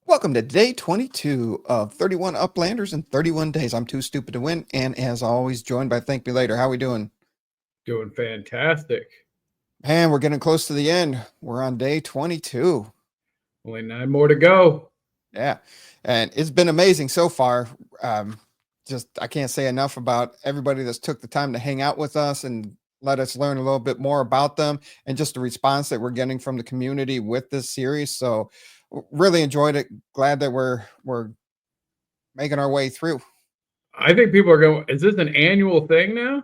Welcome to day 22 of 31 Uplanders in 31 days. I'm too stupid to win, and as always, joined by Thank Me Later. How we doing? Doing fantastic. Man, we're getting close to the end. We're on day 22. Only 9 more to go. Yeah, and it's been amazing so far. Just I can't say enough about everybody that's took the time to hang out with us and let us learn a little bit more about them, and just the response that we're getting from the community with this series. So, really enjoyed it. Glad that we're making our way through. I think people are going, is this an annual thing now?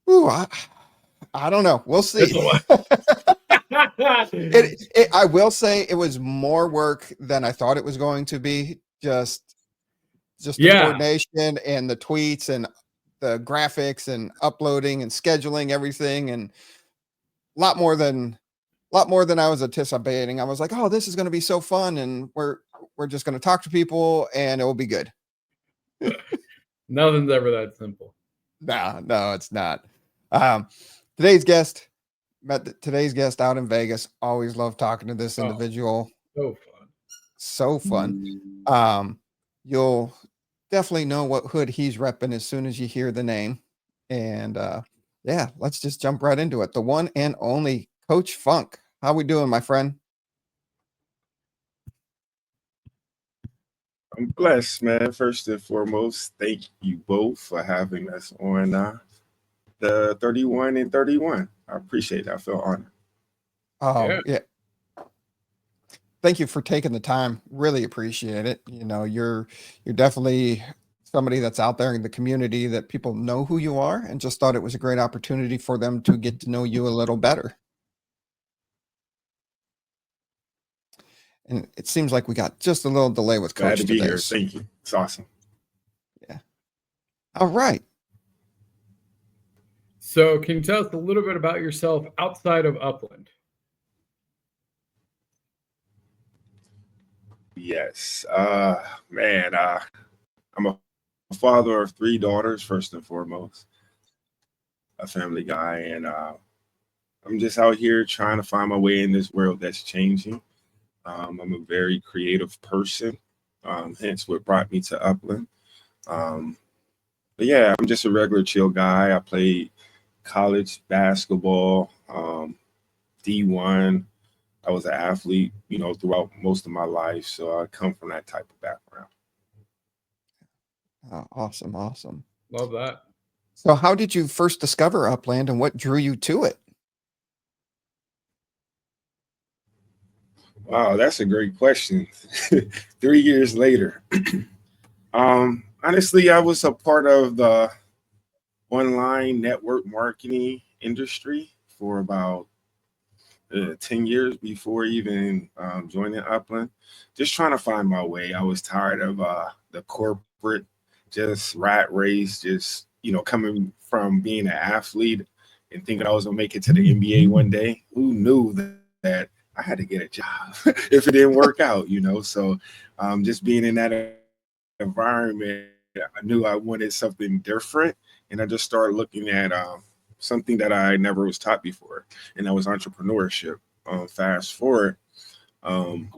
Ooh, I don't know. We'll It's see. a lot. I will say it was more work than I thought it was going to be. Just the Yeah. coordination and the tweets and the graphics and uploading and scheduling everything, and a lot more than I was anticipating. I was like, oh, this is going to be so fun, and we're just going to talk to people and it will be good. Nothing's ever that simple. No, it's not. Um, today's guest met today's guest out in Vegas. Always love talking to this Oh, individual. so fun. So fun. You'll definitely know what hood he's repping as soon as you hear the name. And yeah, let's just jump right into it. The one and only Coach Funk. How we doing, my friend? I'm blessed, man. First and foremost, thank you both for having us on the 31 and 31. I appreciate it. I feel honored. Oh, Yeah. yeah. Thank you for taking the time. Really appreciate it. You're definitely somebody that's out there in the community that people know who you are, and just thought it was a great opportunity for them to get to know you a little better. And it seems like we got just a little delay with Glad Coach to be today. here. Thank you. It's awesome. Yeah. All right. So, can you tell us a little bit about yourself outside of Upland? Yes. Man, I'm a father of three daughters, first and foremost, a family guy, and I'm just out here trying to find my way in this world that's changing. I'm a very creative person, hence what brought me to Upland. Um, but yeah, I'm just a regular chill guy. I played college basketball, D1. I was an athlete, throughout most of my life. So I come from that type of background. Oh, awesome. Awesome. Love that. So, how did you first discover Upland and what drew you to it? Wow, that's a great question. 3 years later. Honestly, I was a part of the online network marketing industry for about 10 years before even joining Upland, just trying to find my way. I was tired of the corporate, just rat race, just, coming from being an athlete and thinking I was going to make it to the NBA one day. Who knew that I had to get a job if it didn't work out, So just being in that environment, I knew I wanted something different. And I just started looking at something that I never was taught before, and that was entrepreneurship. Fast forward, um,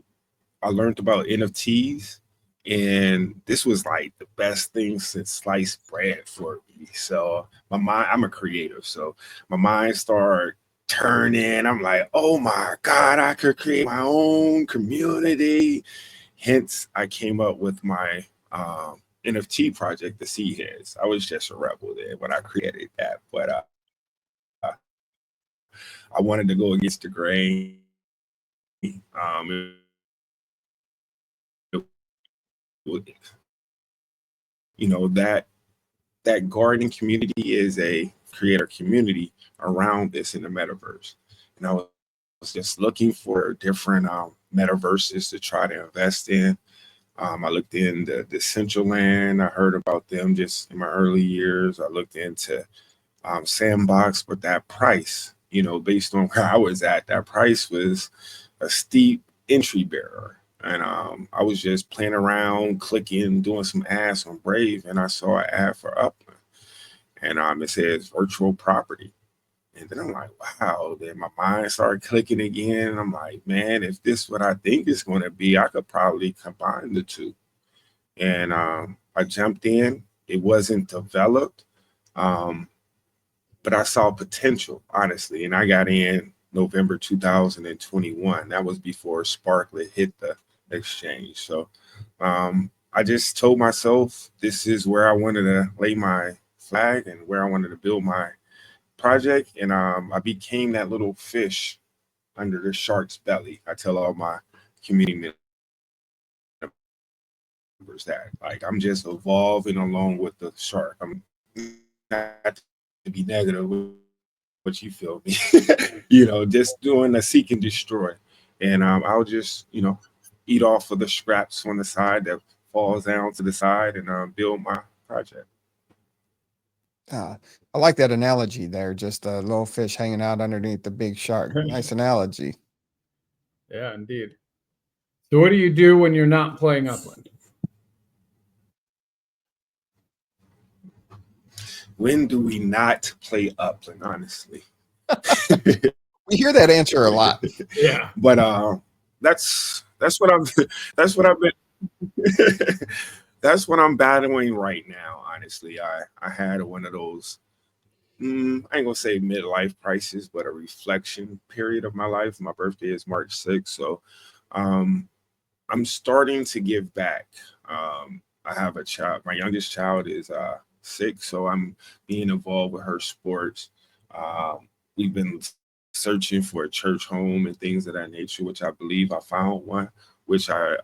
I learned about NFTs, and this was like the best thing since sliced bread for me. So my mind, I'm a creative, so my mind started turning. I'm like, oh my God, I could create my own community. Hence, I came up with my NFT project, the Sea Heads. I was just a rebel then when I created that, but I wanted to go against the grain. That gardening community is a creator community around this in the metaverse, and I was just looking for different metaverses to try to invest in. I looked in the Decentraland. I heard about them just in my early years. I looked into Sandbox, but that price, based on where I was at, that price was a steep entry barrier. And I was just playing around, clicking, doing some ads on Brave, and I saw an ad for Upland, and it says virtual property. And then I'm like, wow. Then my mind started clicking again. And I'm like, man, if this is what I think it's going to be, I could probably combine the two. And I jumped in. It wasn't developed, um, but I saw potential, honestly. And I got in November 2021. That was before Sparklet hit the exchange. So I just told myself this is where I wanted to lay my flag and where I wanted to build my project. And I became that little fish under the shark's belly. I tell all my community members that, like, I'm just evolving along with the shark. I'm not to be negative with what you feel me, just doing a seek and destroy. And I'll just, eat off of the scraps on the side that falls down to the side and build my project. I like that analogy there. Just a little fish hanging out underneath the big shark. Nice analogy. Yeah, indeed. So what do you do when you're not playing Upland? When do we not play Upland, honestly? We hear that answer a lot. Yeah. But that's what I'm that's what I've been that's what I'm battling right now, honestly. I had one of those I ain't gonna say midlife crisis, but a reflection period of my life. My birthday is March 6th, so um I'm starting to give back. I have a child. My youngest child is 6, so I'm being involved with her sports. We've been searching for a church home and things of that nature, which I believe I found one, which I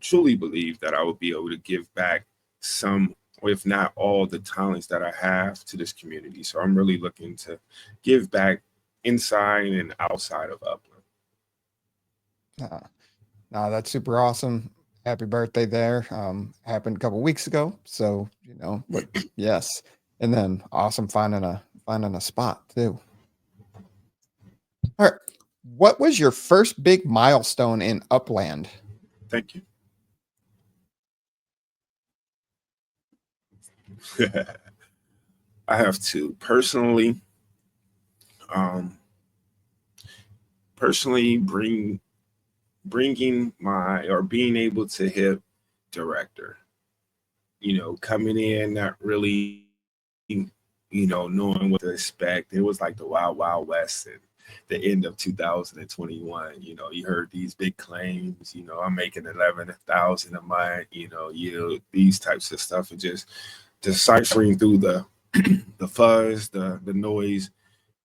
truly believe that I will be able to give back some, or if not all, the talents that I have to this community. So I'm really looking to give back inside and outside of Upland. No, that's super awesome. Happy birthday there. Happened a couple weeks ago. So, but yes. And then awesome finding a spot too. All right. What was your first big milestone in Upland? Thank you. I have two. Personally bringing my, or being able to hit director, coming in, not really, knowing what to expect. It was like the wild, wild west and the end of 2021. You heard these big claims, I'm making 11,000 a month, these types of stuff, and just deciphering through the the fuzz, the noise,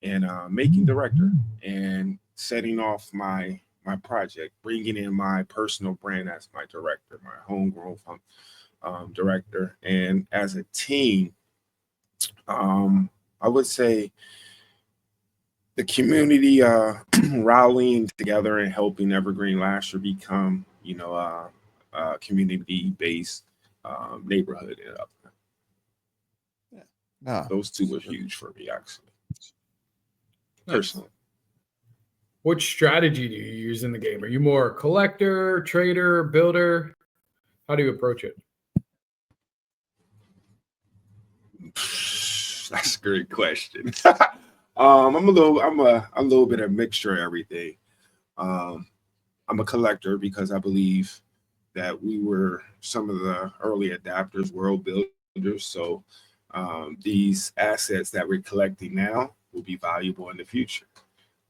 and making director and setting off my project, bringing in my personal brand as my director, my homegrown director, and as a team, I would say the community rallying together and helping Evergreen Lasher become, a community-based neighborhood in Upland. No. Those two were huge for me, actually, personally. What strategy do you use in the game? Are you more a collector, trader, builder? How do you approach it? That's a great question. I'm a little bit of mixture of everything. I'm a collector because I believe that we were some of the early adapters, world builders. So these assets that we're collecting now will be valuable in the future.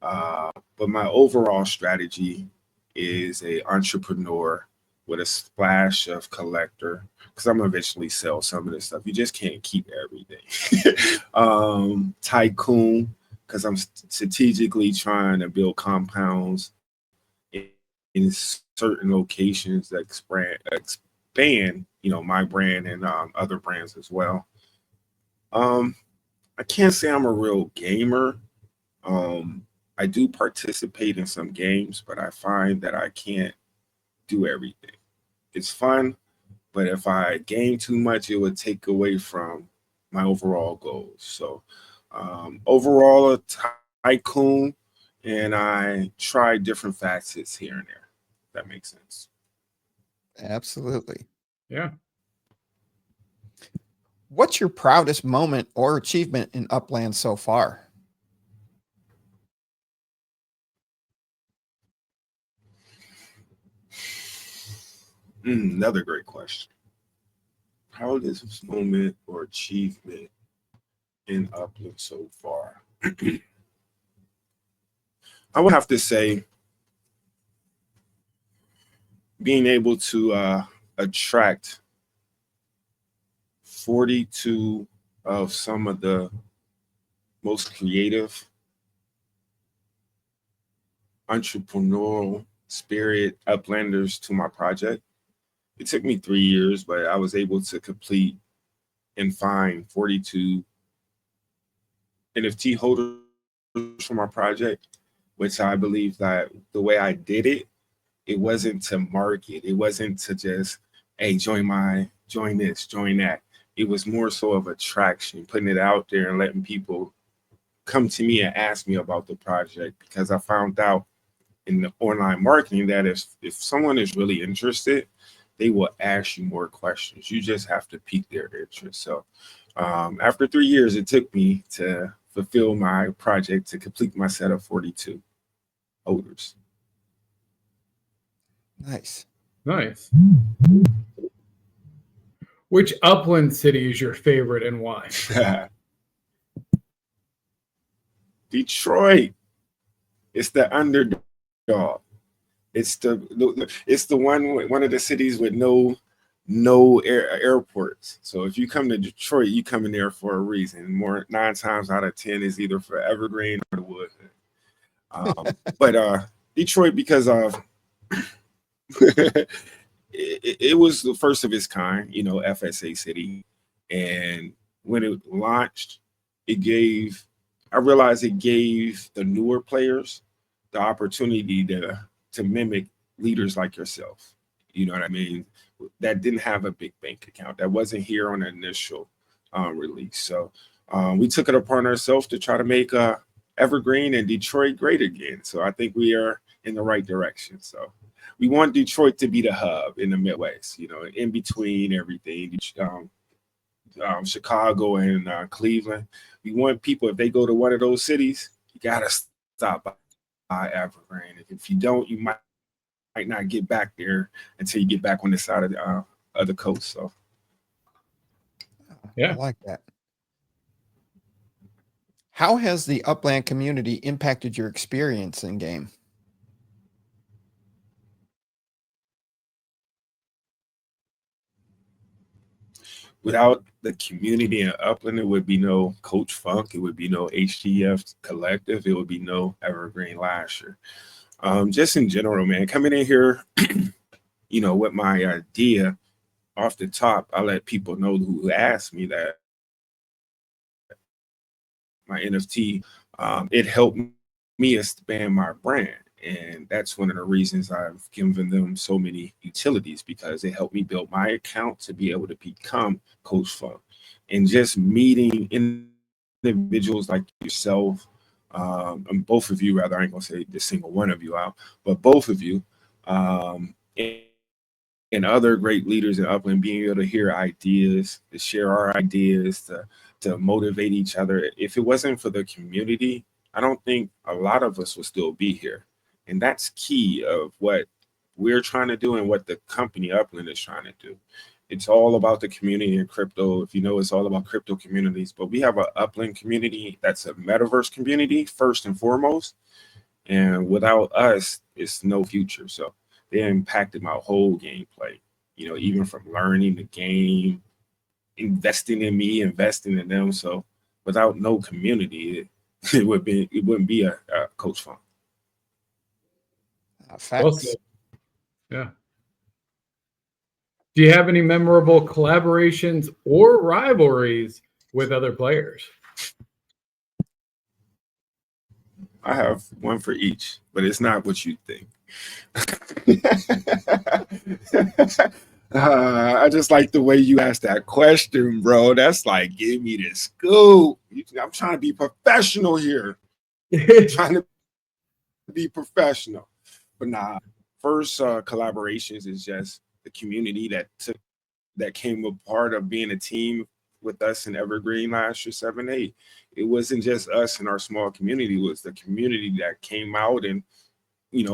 But my overall strategy is a entrepreneur with a splash of collector, because I'm gonna eventually sell some of this stuff. You just can't keep everything. Tycoon, because I'm strategically trying to build compounds in certain locations that expand, my brand and other brands as well. I can't say I'm a real gamer. I do participate in some games, but I find that I can't do everything. It's fun, but if I game too much, it would take away from my overall goals. So overall, a tycoon, and I try different facets here and there. If that makes sense. Absolutely. Yeah. What's your proudest moment or achievement in Upland so far? Another great question. Proudest moment or achievement in Upland so far? I would have to say being able to attract 42 of some of the most creative, entrepreneurial spirit Uplanders to my project. It took me 3 years, but I was able to complete and find 42 NFT holders for my project, which I believe that the way I did it, it wasn't to market. It wasn't to just, hey, join this, join that. It was more so of attraction, putting it out there and letting people come to me and ask me about the project, because I found out in the online marketing that if someone is really interested, they will ask you more questions. You just have to pique their interest. So after 3 years, it took me to fulfill my project to complete my set of 42 holders. Nice. Nice. Which Upland city is your favorite and why? Detroit. It's the underdog. It's the one of the cities with no airports. So if you come to Detroit, you come in there for a reason. 9 times out of 10 is either for Evergreen or the Wood. But Detroit, because of it was the first of its kind, FSA city, and when it launched, I realized it gave the newer players the opportunity to mimic leaders like yourself. You know what I mean? That didn't have a big bank account. That wasn't here on the initial release. So we took it upon ourselves to try to make Evergreen and Detroit great again. So I think we are in the right direction. So we want Detroit to be the hub in the Midwest, in between everything. Chicago and Cleveland. We want people, if they go to one of those cities, you got to stop by Evergreen. If you don't, you might not get back there until you get back on the side of the coast. So, yeah, I like that. How has the Upland community impacted your experience in game? without the community in Upland, it would be no Coach Funk. It would be no HGF Collective. It would be no Evergreen Lasher. Just in general, man, coming in here, with my idea off the top, I let people know who asked me that my NFT, it helped me expand my brand. And that's one of the reasons I've given them so many utilities, because it helped me build my account to be able to become Coach Funk. And just meeting individuals like yourself, and both of you, rather, I ain't gonna say the single one of you out, but both of you, and other great leaders in Upland, being able to hear ideas, to share our ideas, to motivate each other. If it wasn't for the community, I don't think a lot of us would still be here. And that's key of what we're trying to do and what the company Upland is trying to do. It's all about the community in crypto. If you know, it's all about crypto communities, but we have an Upland community that's a Metaverse community first and foremost. And without us, it's no future. So they impacted my whole gameplay, even from learning the game, investing in me, investing in them. So without no community, it wouldn't be a Coach Funk. Facts. Yeah. Do you have any memorable collaborations or rivalries with other players? I have one for each, but it's not what you think. I just like the way you asked that question, bro. That's like, give me the scoop. I'm trying to be professional here. Trying to be professional. But nah, first collaborations is just the community that came a part of being a team with us in Evergreen Lasher 7-8. It wasn't just us in our small community, it was the community that came out and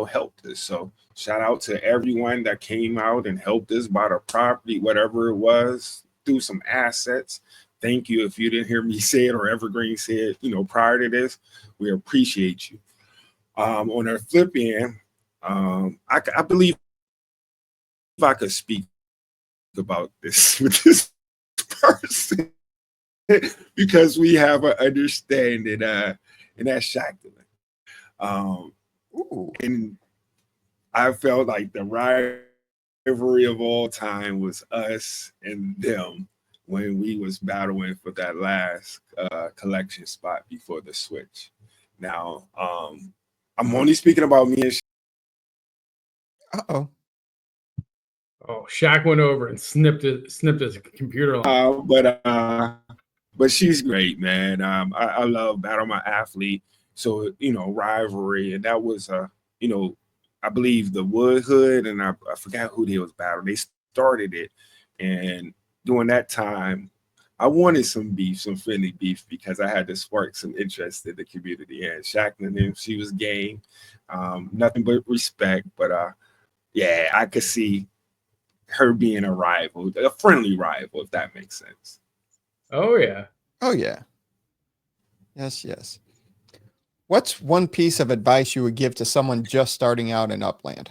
helped us. So shout out to everyone that came out and helped us buy the property, whatever it was, through some assets. Thank you. If you didn't hear me say it or Evergreen say it, prior to this, we appreciate you. On our flip end, I believe I could speak about this with this person because we have an understanding, and that's Shacktilyn. And I felt like the rivalry of all time was us and them when we was battling for that last collection spot before the switch. Now, I'm only speaking about me and Uh-oh. Oh, Shaq went over and snipped his computer line. But she's great, man. I love Battle My Athlete. So, rivalry. And that was, I believe the Wood Hood, and I forgot who they was battling. They started it. And during that time, I wanted some beef, some friendly beef, because I had to spark some interest in the community. And Shacktilyn, she was game. Nothing but respect. But yeah, I could see her being a rival, a friendly rival, if that makes sense. Oh yeah. Oh yeah. Yes. What's one piece of advice you would give to someone just starting out in Upland?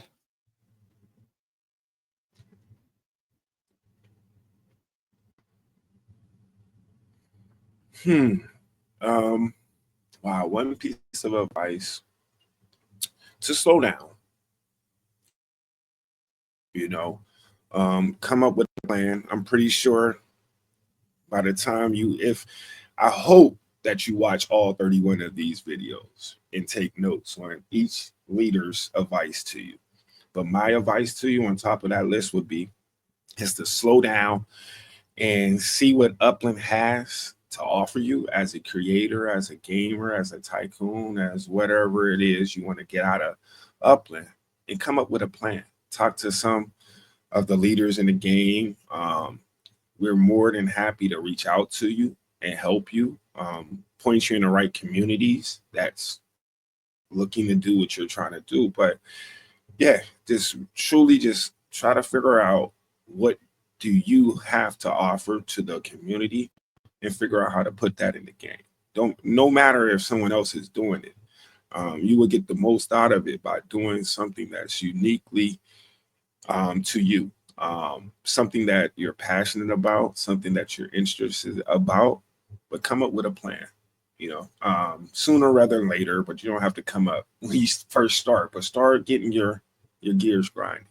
Wow, one piece of advice: to slow down. Come up with a plan. I'm pretty sure by the time I hope that you watch all 31 of these videos and take notes on each leader's advice to you. But my advice to you on top of that list would be is to slow down and see what Upland has to offer you as a creator, as a gamer, as a tycoon, as whatever it is you want to get out of Upland, and come up with a plan. Talk to some of the leaders in the game. We're more than happy to reach out to you and help you, point you in the right communities that's looking to do what you're trying to do. But yeah, just truly just try to figure out what do you have to offer to the community and figure out how to put that in the game. No matter if someone else is doing it, you will get the most out of it by doing something that's uniquely to you, something that you're passionate about, something that you're interested about, but come up with a plan, sooner rather than later, but you don't have to come up when you first start, but start getting your gears grinding.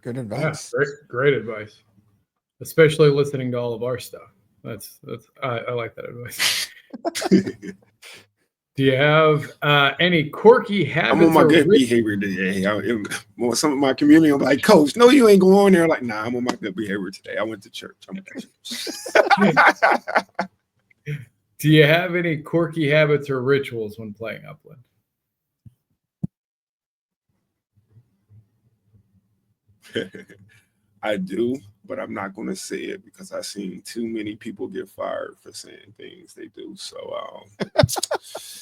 Good advice. Yeah, great advice, especially listening to all of our stuff. I like that advice. Do you have any quirky habits? I'm on my good behavior today. Some of my community are like, Coach, no, you ain't going there. Like, nah, I'm on my good behavior today. I went to church. Do you have any quirky habits or rituals when playing Upland? I do, but I'm not going to say it because I've seen too many people get fired for saying things they do. So,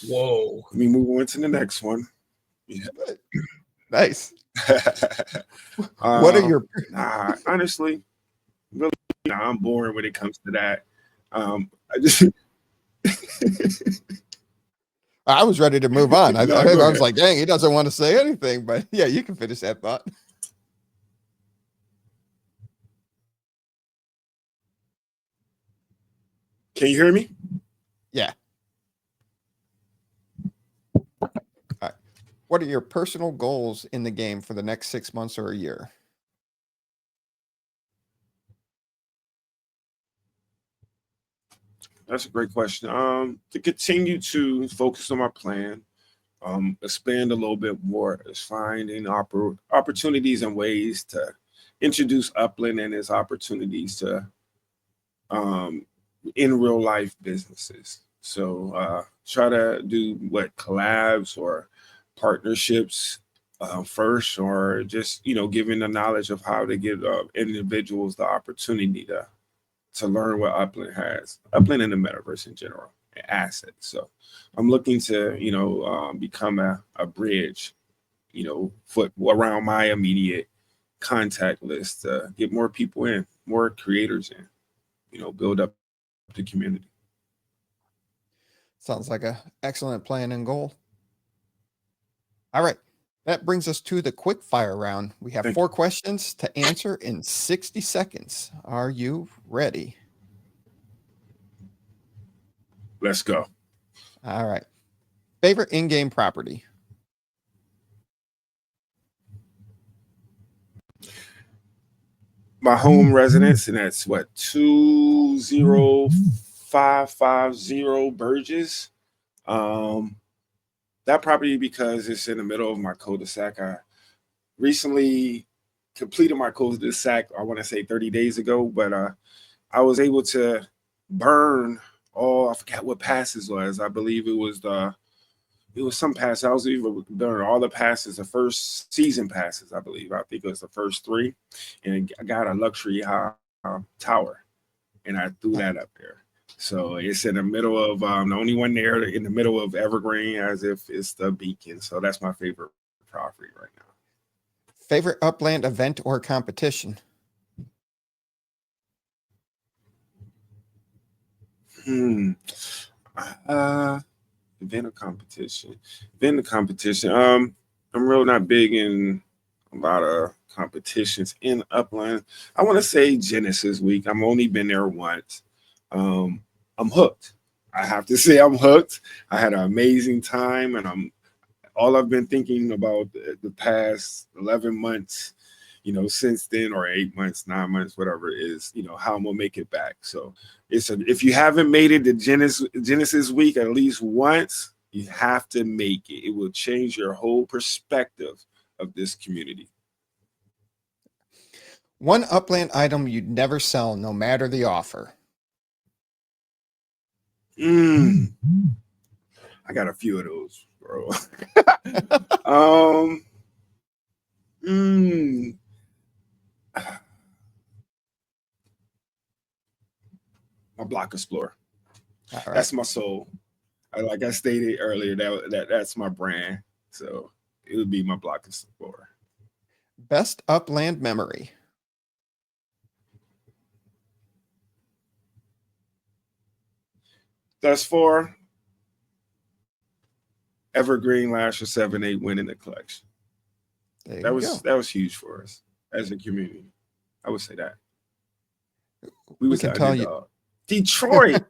whoa. Let me move on to the next one. Yeah. Nice. What are your? Honestly, really, I'm boring when it comes to that. I was ready to move on. I No, was like, dang, he doesn't want to say anything, but yeah, you can finish that thought. Can you hear me? Yeah. All right. What are your personal goals in the game for the next 6 months or a year? That's a great question. To continue to focus on my plan, expand a little bit more, is finding opportunities and ways to introduce Upland and its opportunities to in real life businesses. So try to do collabs or partnerships first, or just giving the knowledge of how to give individuals the opportunity to learn what Upland has, Upland and the Metaverse in general. asset. So I'm looking to, become a bridge, foot around my immediate contact list, get more people in, more creators in, build up the community. Sounds like a excellent plan and goal. All right. That brings us to the quick fire round. We have Thank 4 you. questions to answer in 60 seconds. Are you ready? Let's go. All right. Favorite in-game property? My home residence, and that's what 20550 Burgess. That property, because it's in the middle of my cul-de-sac. I recently completed my cul-de-sac, I want to say 30 days ago, but I was able to burn I forgot what passes was. I believe it was some pass. I was able to burn all the passes, the first season passes, I believe. I think it was the first 3, and I got a luxury tower, and I threw that up there. So it's in the middle of the only one there in the middle of Evergreen, as if it's the beacon. So that's my favorite property right now. Favorite Upland event or competition? Event or competition. Event or competition. I'm real not big in a lot of competitions in Upland. I want to say Genesis Week. I've only been there once. I'm hooked. I have to say I'm hooked. I had an amazing time, and all I've been thinking about the past 11 months, since then, or 8 months, 9 months, whatever it is, how I'm gonna make it back. So if you haven't made it to Genesis Week at least once, you have to make it. It will change your whole perspective of this community. One Upland item you'd never sell, no matter the offer. I got a few of those, bro. My Block Explorer. All right. That's my soul. Like I stated earlier, that's my brand. So it would be my Block Explorer. Best Upland memory. Thus far, Evergreen Lasher 7-8 winning the collection. There That you go. was huge for us as a community. I would say that. We can tell you. Detroit.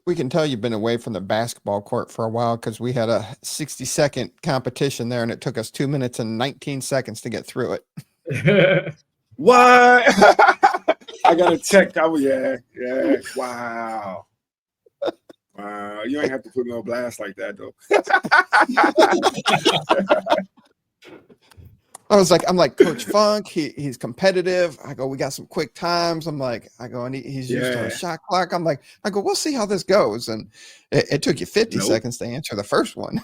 We can tell you've been away from the basketball court for a while, because we had a 60-second competition there, and it took us 2 minutes and 19 seconds to get through it. What? I got a check. Yeah. Wow. You ain't have to put me on blast like that, though. I'm like Coach Funk. He's competitive. I go, we got some quick times. And he's used to a shot clock. I go, we'll see how this goes. And it took you 50 seconds to answer the first one.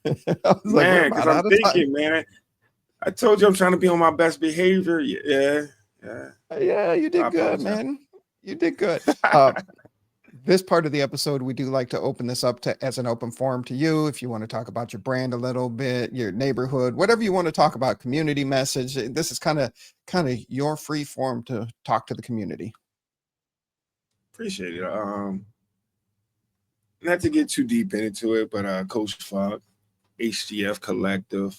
I was man, because I'm thinking, man, I told you I'm trying to be on my best behavior. Yeah, you did good, man. You did good. This part of the episode, we do like to open this up as an open forum to you. If you want to talk about your brand a little bit, your neighborhood, whatever you want to talk about, community message. This is kind of your free forum to talk to the community. Appreciate it. Not to get too deep into it, but Coach Funk, HGF Collective,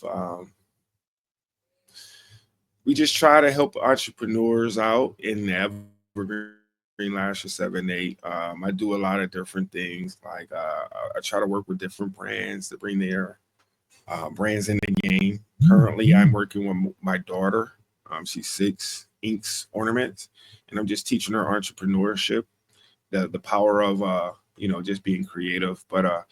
we just try to help entrepreneurs out in Evergreen Lasher 7-8. I do a lot of different things. Like I try to work with different brands to bring their brands in the game. Currently, I'm working with my daughter. She's 6, inks ornaments, and I'm just teaching her entrepreneurship, the power of just being creative. But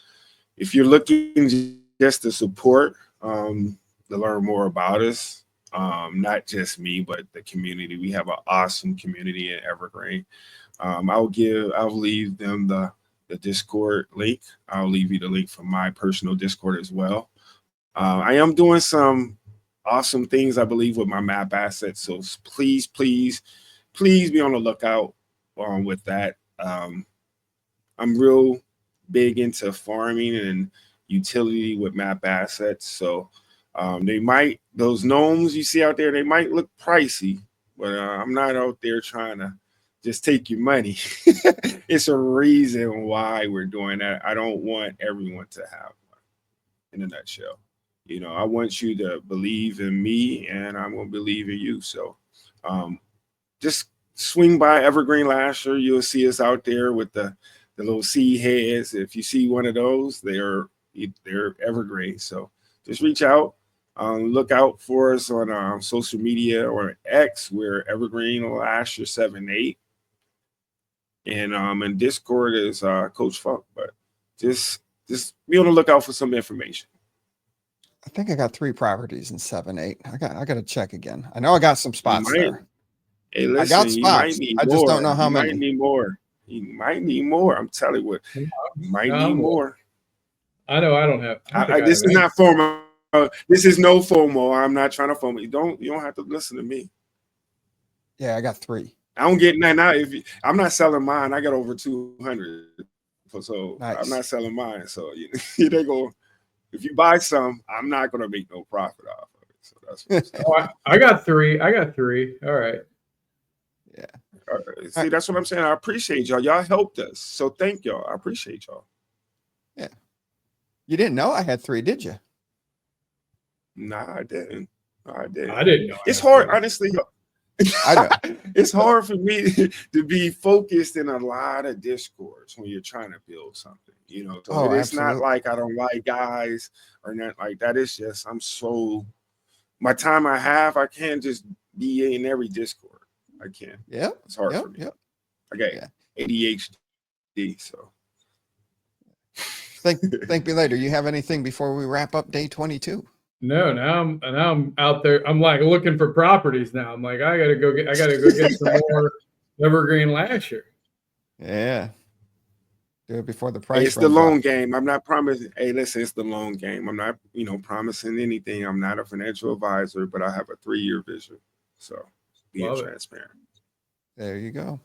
if you're looking just to support, to learn more about us, not just me, but the community. We have an awesome community in Evergreen. I'll leave them the Discord link. I'll leave you the link for my personal Discord as well. I am doing some awesome things, I believe, with my map assets. So please be on the lookout with that. I'm real big into farming and utility with map assets. So those gnomes you see out there, they might look pricey, but I'm not out there trying to just take your money. It's a reason why we're doing that. I don't want everyone to have one, in a nutshell. I want you to believe in me, and I'm going to believe in you. So just swing by Evergreen Lasher. You'll see us out there with the little seed heads. If you see one of those, they're evergreen. So just reach out. Look out for us on social media or X. We're Evergreen Lasher 78. And Discord is Coach Funk. But just be on the lookout for some information. I think I got 3 properties in 7-8. I got to check again. I know I got some spots there. Hey, listen, I got spots. I just don't know how many. You might need more. You might need more. I'm telling you what. You might need more. I know I don't have. This is not FOMO. This is no FOMO. I'm not trying to FOMO. You don't have to listen to me. Yeah, I got 3. I don't get nothing out. I'm not selling mine. I got over 200. So nice. I'm not selling mine. So they go. If you buy some, I'm not going to make no profit off of it. So that's what I got 3. I got 3. All right. Yeah. All right. See, that's what I'm saying. I appreciate y'all. Y'all helped us. So thank y'all. I appreciate y'all. Yeah. You didn't know I had 3, did you? Nah, I didn't. I didn't know. It's hard, honestly. I know. It's hard for me to be focused in a lot of discords when you're trying to build something. So it's absolutely. not like I don't like guys or not like that. It's just my time I have, I can't just be in every discord. I can't. Yeah. It's hard for me. Yep. I got ADHD, so. Thank me later. You have anything before we wrap up day 22? No, now I'm out there. I'm like looking for properties now. I'm like, I gotta go get some more Evergreen Lasher. Yeah. Do it before the price. It's the long game. I'm not promising. Hey, listen, it's the long game. I'm not, promising anything. I'm not a financial advisor, but I have a 3-year vision. So being transparent. There you go.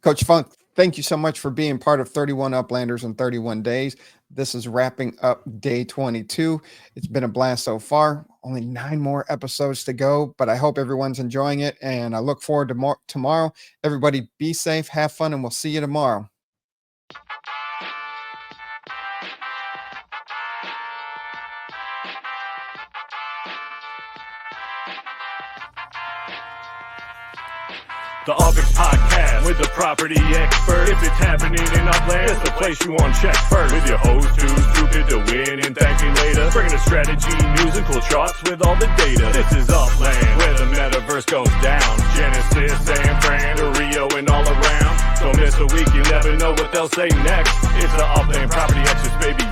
Coach Funk, thank you so much for being part of 31 Uplanders in 31 days. This is wrapping up day 22. It's been a blast so far. Only 9 more episodes to go, but I hope everyone's enjoying it, and I look forward to tomorrow. Everybody be safe, have fun, and we'll see you tomorrow. The Uplanders podcast with the property expert. If it's happening in Upland, it's the place you want to check first. With your host who's stupid to win and thank me later. Bringing the strategy, news, and cool charts with all the data. This is Upland, where the Metaverse goes down. Genesis, San Fran, to Rio, and all around. Don't miss a week, you never know what they'll say next. It's the Upland property experts, baby.